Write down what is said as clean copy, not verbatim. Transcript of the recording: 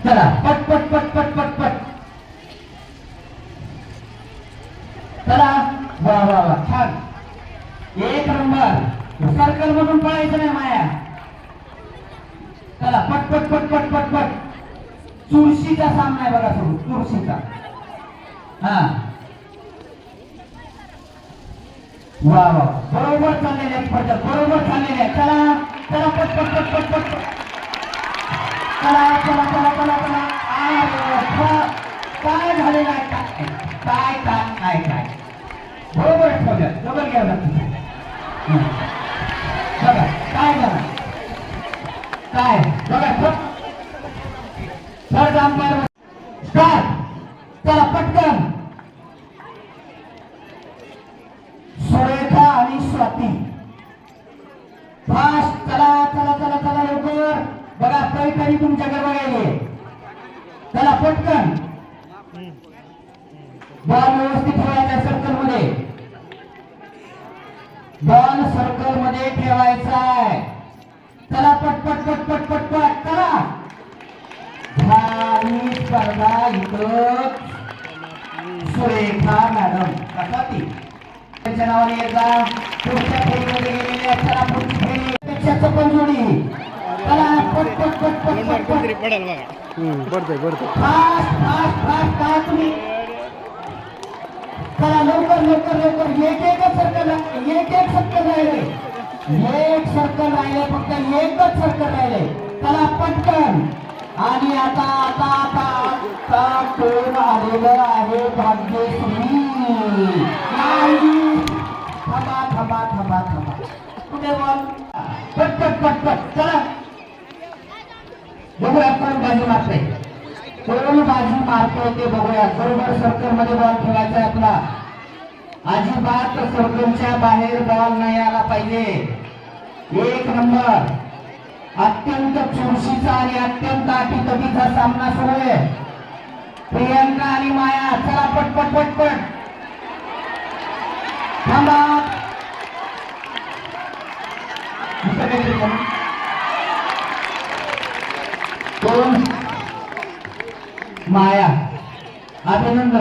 चला पट पट पट पट पट पट चला वा वा वा छान एक नंबर सर्कल मधून पळायचं नाही माया चला पट पट पट पट पट पट चुरशीचा सामना आहे बघा सुरू चुरशीचा हा वा वा बरोबर चाललेले आहेत पटक बरोबर चाललेले आहेत चला चला पट पट पट पट पट चला चला चला चला चला काय झालेलं आहे काय काय काय काय बरोबर ठेवल्या डबल घ्यावं लागतं बघा काय झालं काय बघा थर्ड अंपायर स्टार्ट चला पटकन सुरेखा आणि स्वाती फास्ट चला चला चला चला लवकर बघा काही तुमच्याकडे बघायले चला पटकन बॉल व्यवस्थित ठेवायचा सर्कल मध्ये बॉल सर्कल मध्ये ठेवायचा आहे चला पट पट पट पट पट पट चला झाली स्पर्धा इथं सुरेखा मॅडम कसा ती त्यांच्या नावाने एकदा पुढच्या फेरीमध्ये गेलेल्या चला पुढची फेरी पेक्षा चप्पल जोडी चला पट पट पट पट पट पडतंय फास्ट फास्ट फास्ट काय तुम्ही चला लवकर लवकर लवकर एक सर्कल राहिले एक सर्कल राहिले फक्त एकच सर्कल राहिले चला पटकन आणि आता आता आता आता कोण आलेलं आहे भाग्यश्री थांबा थांबा थांबा थांबा कुठे बॉल पट पट पट पट चला बघूया कोण बाजी मारते कोण बाजी मारते ते बघूया बरोबर सर्कल मध्ये बॉल ठेवायचा आपला अजिबात सर्कलच्या बाहेर बॉल नाही आला पाहिजे एक नंबर अत्यंत चुरशीचा आणि अत्यंत अटीतटीचा सामना सुरू आहे प्रियंका आणि माया चला पट पट पट पट थांबा कोण माया अभिनंदन